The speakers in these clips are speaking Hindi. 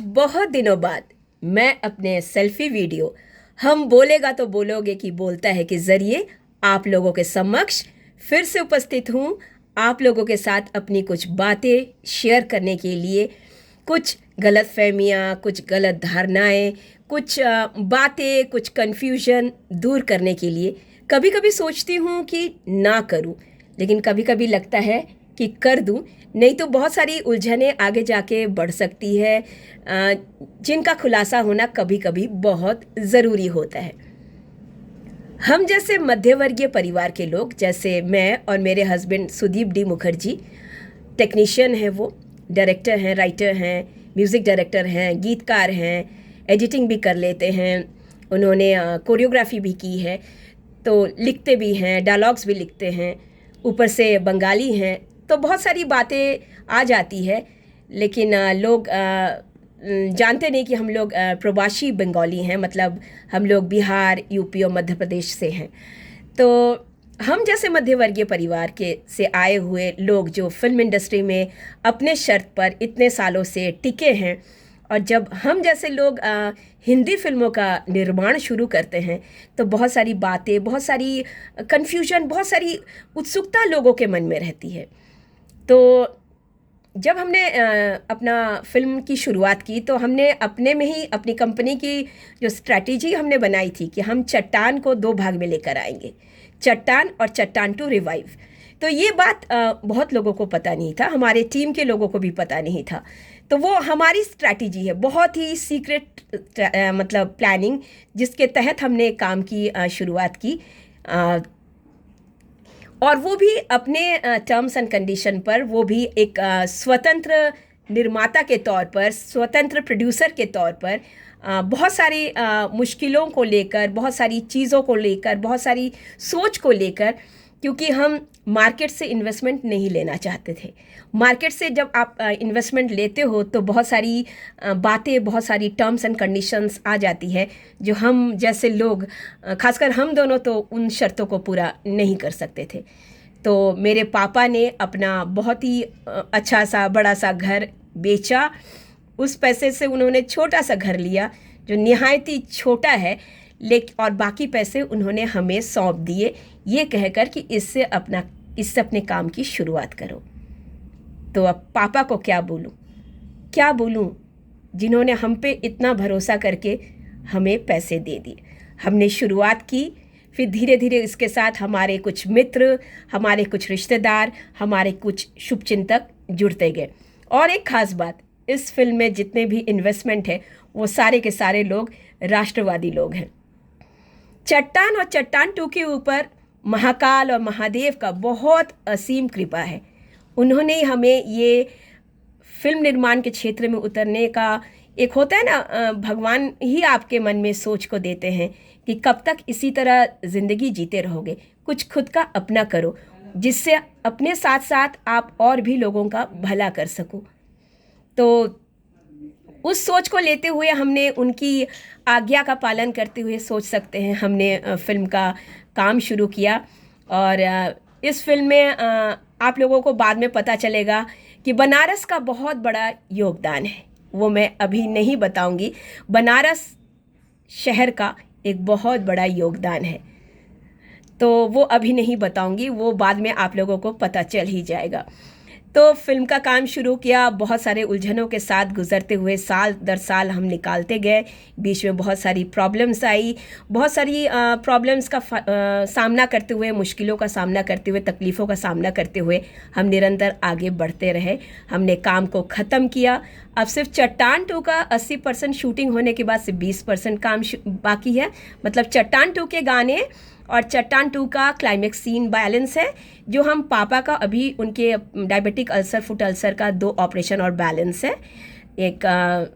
बहुत दिनों बाद मैं अपने सेल्फी वीडियो हम बोलेगा तो बोलोगे कि बोलता है कि ज़रिए आप लोगों के समक्ष फिर से उपस्थित हूँ। आप लोगों के साथ अपनी कुछ बातें शेयर करने के लिए, कुछ गलत फहमियाँ, कुछ गलत धारणाएं, कुछ बातें, कुछ कन्फ्यूजन दूर करने के लिए। कभी कभी सोचती हूँ कि ना करूँ, लेकिन कभी कभी लगता है कि कर दूँ, नहीं तो बहुत सारी उलझनें आगे जाके बढ़ सकती है, जिनका खुलासा होना कभी कभी बहुत ज़रूरी होता है। हम जैसे मध्यवर्गीय परिवार के लोग, जैसे मैं और मेरे husband Sudeep D Mukherjee, technician हैं, वो डायरेक्टर हैं, राइटर हैं, म्यूज़िक डायरेक्टर हैं, गीतकार हैं, एडिटिंग भी कर लेते हैं, उन्होंने कोरियोग्राफी भी की है, तो लिखते भी हैं, डायलॉग्स भी लिखते हैं, ऊपर से बंगाली हैं, तो बहुत सारी बातें आ जाती है। लेकिन लोग जानते नहीं कि हम लोग प्रवासी बंगाली हैं, मतलब हम लोग बिहार, यूपी और मध्य प्रदेश से हैं। तो हम जैसे मध्यवर्गीय परिवार के से आए हुए लोग जो फिल्म इंडस्ट्री में अपने शर्त पर इतने सालों से टिके हैं, और जब हम जैसे लोग हिंदी फिल्मों का निर्माण शुरू करते हैं, तो बहुत सारी बातें, बहुत सारी कन्फ्यूजन, बहुत सारी उत्सुकता लोगों के मन में रहती है। तो जब हमने अपना फिल्म की शुरुआत की, तो हमने अपने में ही अपनी कंपनी की जो स्ट्रैटेजी हमने बनाई थी कि हम चट्टान को 2 भाग में लेकर आएंगे, चट्टान और चट्टान टू रिवाइव। तो ये बात बहुत लोगों को पता नहीं था, हमारे टीम के लोगों को भी पता नहीं था। तो वो हमारी स्ट्रैटेजी है, बहुत ही सीक्रेट मतलब प्लानिंग, जिसके तहत हमने काम की शुरुआत की, और वो भी अपने टर्म्स एंड कंडीशन पर, वो भी एक स्वतंत्र निर्माता के तौर पर, स्वतंत्र प्रोड्यूसर के तौर पर, बहुत सारी मुश्किलों को लेकर, बहुत सारी चीज़ों को लेकर, बहुत सारी सोच को लेकर, क्योंकि हम मार्केट से इन्वेस्टमेंट नहीं लेना चाहते थे। मार्केट से जब आप इन्वेस्टमेंट लेते हो तो बहुत सारी बातें, बहुत सारी टर्म्स एंड कंडीशंस आ जाती है, जो हम जैसे लोग, खासकर हम दोनों, तो उन शर्तों को पूरा नहीं कर सकते थे। तो मेरे पापा ने अपना बहुत ही अच्छा सा बड़ा सा घर बेचा, उस पैसे से उन्होंने छोटा सा घर लिया जो निहायत ही छोटा है, लेकिन और बाकी पैसे उन्होंने हमें सौंप दिए, ये कहकर कि इससे अपने काम की शुरुआत करो। तो अब पापा को क्या बोलूं, जिन्होंने हम पे इतना भरोसा करके हमें पैसे दे दिए। हमने शुरुआत की, फिर धीरे धीरे इसके साथ हमारे कुछ मित्र, हमारे कुछ रिश्तेदार, हमारे कुछ शुभचिंतक जुड़ते गए। और एक ख़ास बात, इस फिल्म में जितने भी इन्वेस्टमेंट है, वो सारे के सारे लोग राष्ट्रवादी लोग हैं। चट्टान और चट्टान 2 के ऊपर महाकाल और महादेव का बहुत असीम कृपा है। उन्होंने हमें ये फिल्म निर्माण के क्षेत्र में उतरने का, एक होता है ना, भगवान ही आपके मन में सोच को देते हैं कि कब तक इसी तरह ज़िंदगी जीते रहोगे, कुछ खुद का अपना करो, जिससे अपने साथ साथ आप और भी लोगों का भला कर सको। तो उस सोच को लेते हुए हमने, उनकी आज्ञा का पालन करते हुए सोच सकते हैं, हमने फिल्म का काम शुरू किया। और इस फिल्म में आप लोगों को बाद में पता चलेगा कि बनारस का बहुत बड़ा योगदान है, वो मैं अभी नहीं बताऊंगी। बनारस शहर का एक बहुत बड़ा योगदान है, तो वो अभी नहीं बताऊंगी, वो बाद में आप लोगों को पता चल ही जाएगा। तो फिल्म का काम शुरू किया, बहुत सारे उलझनों के साथ गुजरते हुए साल दर साल हम निकालते गए। बीच में बहुत सारी प्रॉब्लम्स आई, बहुत सारी प्रॉब्लम्स का सामना करते हुए, मुश्किलों का सामना करते हुए, तकलीफ़ों का सामना करते हुए हम निरंतर आगे बढ़ते रहे। हमने काम को ख़त्म किया। अब सिर्फ चट्टान 2 का 80% शूटिंग होने के बाद सिर्फ 20% काम बाकी है। मतलब चट्टान 2 के गाने और चट्टान 2 का क्लाइमेक्स सीन बैलेंस है, जो हम पापा का, अभी उनके डायबिटिक अल्सर, फुट अल्सर का 2 ऑपरेशन और बैलेंस है। एक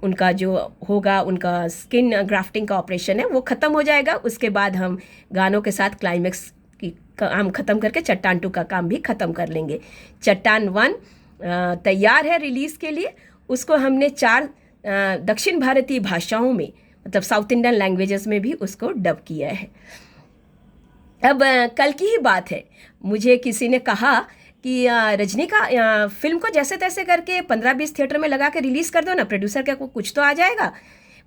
उनका जो होगा, उनका स्किन ग्राफ्टिंग का ऑपरेशन है, वो ख़त्म हो जाएगा। उसके बाद हम गानों के साथ क्लाइमेक्स की काम ख़त्म करके चट्टान 2 का काम भी ख़त्म कर लेंगे। चट्टान 1 तैयार है रिलीज़ के लिए। उसको हमने 4 दक्षिण भारतीय भाषाओं में, मतलब साउथ इंडियन लैंग्वेजेस में भी उसको डब किया है। अब कल की ही बात है, मुझे किसी ने कहा कि रजनी का फिल्म को जैसे तैसे करके 15-20 थिएटर में लगा के रिलीज़ कर दो ना, प्रोड्यूसर का कुछ तो आ जाएगा।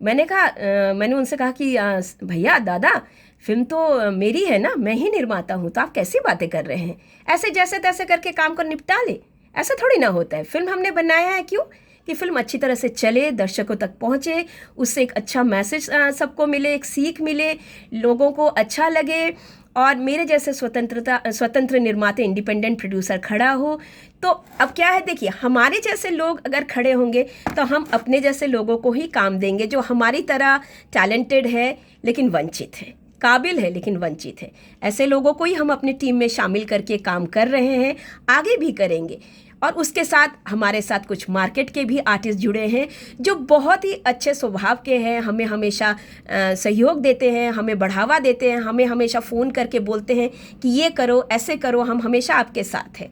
मैंने उनसे कहा कि भैया दादा, फिल्म तो मेरी है ना, मैं ही निर्माता हूँ, तो आप कैसी बातें कर रहे हैं? ऐसे जैसे तैसे करके काम को निपटा ले, ऐसा थोड़ी ना होता है। फिल्म हमने बनाया है क्यों? कि फिल्म अच्छी तरह से चले, दर्शकों तक पहुँचे, उससे एक अच्छा मैसेज सबको मिले, एक सीख मिले, लोगों को अच्छा लगे, और मेरे जैसे स्वतंत्र निर्माता, इंडिपेंडेंट प्रोड्यूसर खड़ा हो। तो अब क्या है, देखिए, हमारे जैसे लोग अगर खड़े होंगे तो हम अपने जैसे लोगों को ही काम देंगे जो हमारी तरह टैलेंटेड है लेकिन वंचित है, काबिल है लेकिन वंचित है। ऐसे लोगों को ही हम अपनी टीम में शामिल करके काम कर रहे हैं, आगे भी करेंगे। और उसके साथ हमारे साथ कुछ मार्केट के भी आर्टिस्ट जुड़े हैं जो बहुत ही अच्छे स्वभाव के हैं, हमें हमेशा सहयोग देते हैं, हमें बढ़ावा देते हैं, हमें हमेशा फ़ोन करके बोलते हैं कि ये करो, ऐसे करो, हम हमेशा आपके साथ हैं।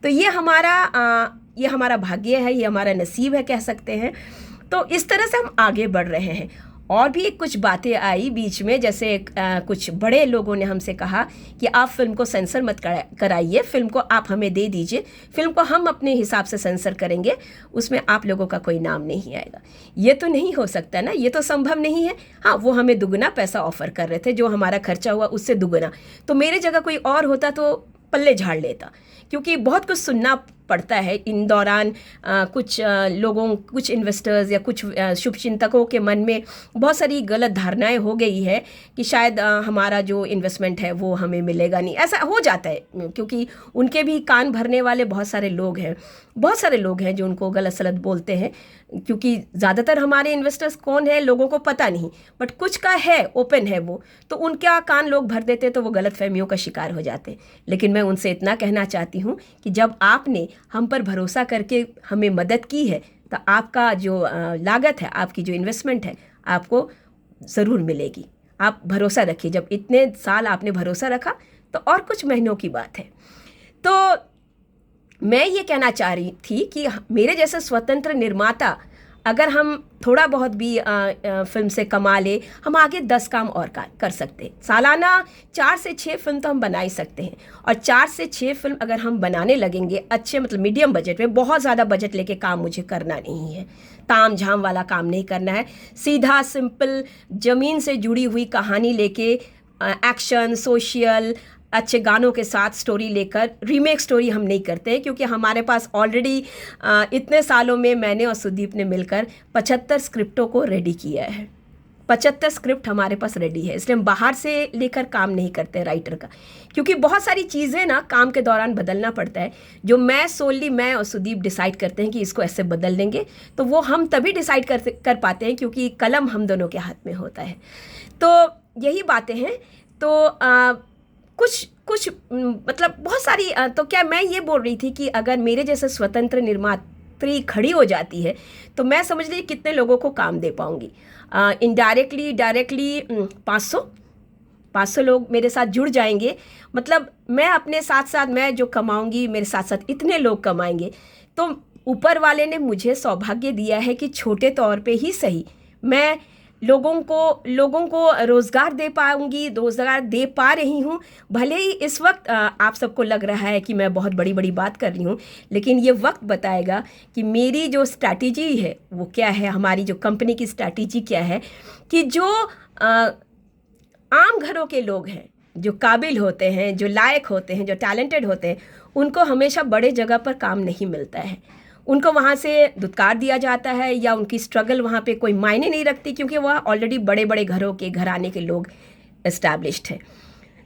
तो ये हमारा भाग्य है, ये हमारा नसीब है, कह सकते हैं। तो इस तरह से हम आगे बढ़ रहे हैं। और भी कुछ बातें आई बीच में, जैसे कुछ बड़े लोगों ने हमसे कहा कि आप फिल्म को सेंसर मत कराइए, फिल्म को आप हमें दे दीजिए, फिल्म को हम अपने हिसाब से सेंसर करेंगे, उसमें आप लोगों का कोई नाम नहीं आएगा। ये तो नहीं हो सकता ना, ये तो संभव नहीं है। हाँ, वो हमें दुगना पैसा ऑफर कर रहे थे, जो हमारा खर्चा हुआ उससे दुगना। तो मेरे जगह कोई और होता तो पल्ले झाड़ लेता, क्योंकि बहुत कुछ सुनना पड़ता है इन दौरान। कुछ लोगों, कुछ इन्वेस्टर्स या कुछ शुभचिंतकों के मन में बहुत सारी गलत धारणाएं हो गई है कि शायद हमारा जो इन्वेस्टमेंट है वो हमें मिलेगा नहीं। ऐसा हो जाता है, क्योंकि उनके भी कान भरने वाले बहुत सारे लोग हैं जो उनको गलत सलत बोलते हैं। क्योंकि ज़्यादातर हमारे इन्वेस्टर्स कौन है लोगों को पता नहीं, बट कुछ का है, ओपन है वो, तो उनका कान लोग भर देते, तो वो गलत फहमियों का शिकार हो जाते हैं। लेकिन मैं उनसे इतना कहना चाहती हूँ कि जब आपने हम पर भरोसा करके हमें मदद की है, तो आपका जो लागत है, आपकी जो इन्वेस्टमेंट है, आपको ज़रूर मिलेगी। आप भरोसा रखिए। जब इतने साल आपने भरोसा रखा तो और कुछ महीनों की बात है। तो मैं ये कहना चाह रही थी कि मेरे जैसे स्वतंत्र निर्माता, अगर हम थोड़ा बहुत भी फिल्म से कमा ले, हम आगे 10 काम और कर सकते हैं। सालाना 4 से 6 फिल्म तो हम बना ही सकते हैं। और 4 से 6 फिल्म अगर हम बनाने लगेंगे अच्छे, मतलब मीडियम बजट में, बहुत ज़्यादा बजट लेके काम मुझे करना नहीं है, ताम झाम वाला काम नहीं करना है। सीधा सिंपल ज़मीन से जुड़ी हुई कहानी लेके, एक्शन, सोशल, अच्छे गानों के साथ स्टोरी लेकर, रीमेक स्टोरी हम नहीं करते, क्योंकि हमारे पास ऑलरेडी इतने सालों में मैंने और सुदीप ने मिलकर 75 स्क्रिप्टों को रेडी किया है। 75 स्क्रिप्ट हमारे पास रेडी है, इसलिए हम बाहर से लेकर काम नहीं करते राइटर का, क्योंकि बहुत सारी चीज़ें ना काम के दौरान बदलना पड़ता है, जो मैं और सुदीप डिसाइड करते हैं कि इसको ऐसे बदल देंगे, तो वो हम तभी डिसाइड कर पाते हैं क्योंकि कलम हम दोनों के हाथ में होता है। तो यही बातें हैं। तो कुछ मतलब बहुत सारी, तो क्या मैं ये बोल रही थी कि अगर मेरे जैसे स्वतंत्र निर्मात्री खड़ी हो जाती है तो मैं समझ लीजिए कितने लोगों को काम दे पाऊंगी। इनडायरेक्टली, डायरेक्टली 500 लोग मेरे साथ जुड़ जाएंगे। मतलब मैं अपने साथ साथ, मैं जो कमाऊंगी मेरे साथ साथ इतने लोग कमाएंगे। तो ऊपर वाले ने मुझे सौभाग्य दिया है कि छोटे तौर पे ही सही मैं लोगों को रोज़गार दे पाऊंगी, रोज़गार दे पा रही हूँ। भले ही इस वक्त आप सबको लग रहा है कि मैं बहुत बड़ी बड़ी बात कर रही हूँ, लेकिन ये वक्त बताएगा कि मेरी जो स्ट्रैटेजी है वो क्या है, हमारी जो कंपनी की स्ट्रैटेजी क्या है। कि जो आम घरों के लोग हैं, जो काबिल होते हैं, जो लायक होते हैं, जो टैलेंटेड होते हैं, उनको हमेशा बड़े जगह पर काम नहीं मिलता है। उनको वहाँ से धुतकार दिया जाता है, या उनकी स्ट्रगल वहाँ पे कोई मायने नहीं रखती, क्योंकि वह ऑलरेडी बड़े बड़े घराने के लोग एस्टैब्लिश्ड हैं।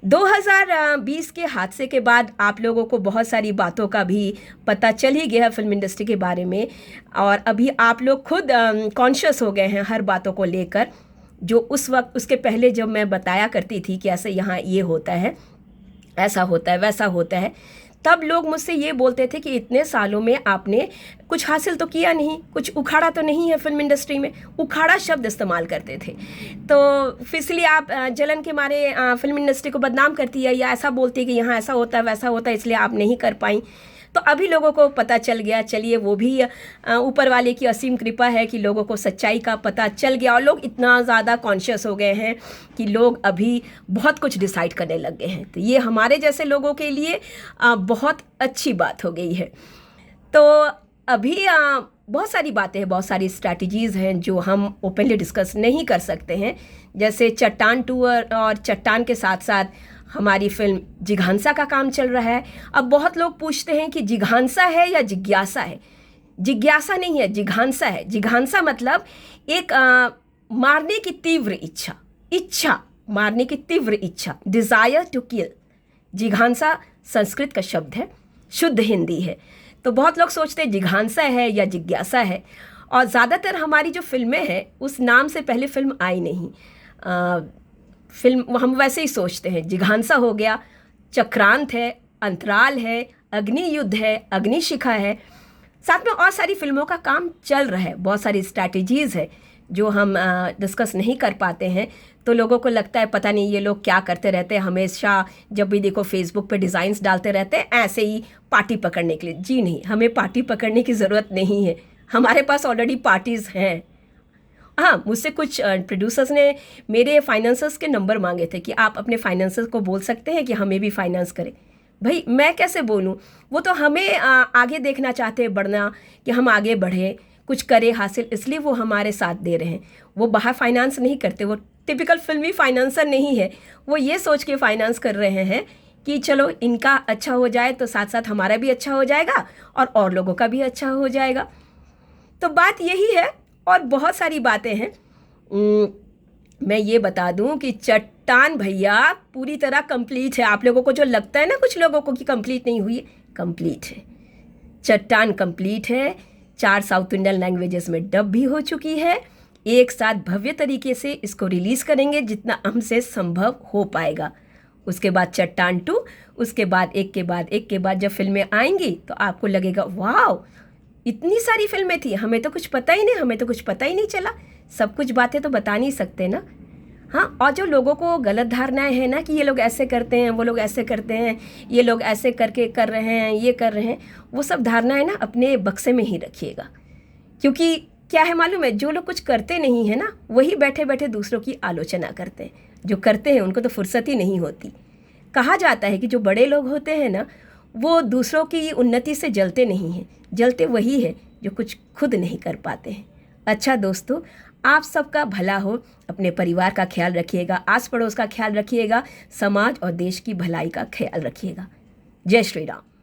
2020 के हादसे के बाद आप लोगों को बहुत सारी बातों का भी पता चल ही गया है फिल्म इंडस्ट्री के बारे में, और अभी आप लोग खुद कॉन्शियस हो गए हैं हर बातों को लेकर, जो उस वक्त, उसके पहले जब मैं बताया करती थी कि ऐसे यहाँ ये होता है, ऐसा होता है, वैसा होता है, तब लोग मुझसे ये बोलते थे कि इतने सालों में आपने कुछ हासिल तो किया नहीं, कुछ उखाड़ा तो नहीं है फिल्म इंडस्ट्री में। उखाड़ा शब्द इस्तेमाल करते थे। तो इसलिए आप जलन के मारे फिल्म इंडस्ट्री को बदनाम करती है, या ऐसा बोलती है कि यहाँ ऐसा होता है, वैसा होता है, इसलिए आप नहीं कर पाई। तो अभी लोगों को पता चल गया। चलिए, वो भी ऊपर वाले की असीम कृपा है कि लोगों को सच्चाई का पता चल गया और लोग इतना ज़्यादा कॉन्शियस हो गए हैं कि लोग अभी बहुत कुछ डिसाइड करने लग गए हैं। तो ये हमारे जैसे लोगों के लिए बहुत अच्छी बात हो गई है। तो अभी बहुत सारी बातें हैं, बहुत सारी स्ट्रैटेजीज़ हैं जो हम ओपनली डिस्कस नहीं कर सकते हैं। जैसे चट्टान 2 और चट्टान के साथ साथ हमारी फिल्म जिघांसा का काम चल रहा है। अब बहुत लोग पूछते हैं कि जिघांसा है या जिज्ञासा है। जिज्ञासा नहीं है, जिघांसा है। जिघांसा मतलब एक मारने की तीव्र इच्छा, मारने की तीव्र इच्छा, डिज़ायर टू किल। जिघांसा संस्कृत का शब्द है, शुद्ध हिंदी है। तो बहुत लोग सोचते हैं जिघांसा है या जिज्ञासा है, और ज़्यादातर हमारी जो फिल्में हैं उस नाम से पहले फिल्म आई नहीं। फिल्म हम वैसे ही सोचते हैं, जिघांसा हो गया, चक्रांत है, अंतराल है, अग्नियुद्ध है, अग्निशिखा है, साथ में और सारी फिल्मों का काम चल रहा है। बहुत सारी स्ट्रैटेजीज़ है जो हम डिस्कस नहीं कर पाते हैं। तो लोगों को लगता है पता नहीं ये लोग क्या करते रहते हैं, हमेशा जब भी देखो फेसबुक पे डिज़ाइंस डालते रहते हैं ऐसे ही पार्टी पकड़ने के लिए। जी नहीं, हमें पार्टी पकड़ने की ज़रूरत नहीं है, हमारे पास ऑलरेडी पार्टीज़ हैं। हाँ, मुझसे कुछ प्रोड्यूसर्स ने मेरे फाइनेंसर्स के नंबर मांगे थे कि आप अपने फाइनेंसर्स को बोल सकते हैं कि हमें भी फाइनेंस करें। भाई मैं कैसे बोलूँ, वो तो हमें आगे देखना चाहते हैं, बढ़ना, कि हम आगे बढ़ें, कुछ करें हासिल, इसलिए वो हमारे साथ दे रहे हैं। वो बाहर फाइनेंस नहीं करते, वो टिपिकल फिल्मी फाइनेंसर नहीं है। वो ये सोच के फाइनेंस कर रहे हैं कि चलो इनका अच्छा हो जाए तो साथ साथ हमारा भी अच्छा हो जाएगा और लोगों का भी अच्छा हो जाएगा। तो बात यही है, और बहुत सारी बातें हैं। मैं ये बता दूं कि चट्टान भैया पूरी तरह कंप्लीट है। आप लोगों को जो लगता है ना कुछ लोगों को कि कंप्लीट नहीं हुई, कंप्लीट है। चट्टान कंप्लीट है, 4 साउथ इंडियन लैंग्वेजेस में डब भी हो चुकी है। एक साथ भव्य तरीके से इसको रिलीज़ करेंगे जितना हमसे संभव हो पाएगा। उसके बाद चट्टान 2, उसके बाद एक के बाद जब फिल्में आएंगी तो आपको लगेगा वाह, इतनी सारी फिल्में थी, हमें तो कुछ पता ही नहीं चला। सब कुछ बातें तो बता नहीं सकते ना। हाँ, और जो लोगों को गलत धारणाएं हैं ना कि ये लोग ऐसे करते हैं, वो लोग ऐसे करते हैं, ये लोग ऐसे करके कर रहे हैं, ये कर रहे हैं, वो सब धारणाएं ना अपने बक्से में ही रखिएगा। क्योंकि क्या है मालूम है, जो लोग कुछ करते नहीं है ना वही बैठे बैठे दूसरों की आलोचना करते हैं। जो करते हैं उनको तो फुर्सत ही नहीं होती। कहा जाता है कि जो बड़े लोग होते हैं ना वो दूसरों की उन्नति से जलते नहीं हैं, जलते वही है जो कुछ खुद नहीं कर पाते हैं। अच्छा दोस्तों, आप सबका भला हो, अपने परिवार का ख्याल रखिएगा, आस पड़ोस का ख्याल रखिएगा, समाज और देश की भलाई का ख्याल रखिएगा। जय श्री राम।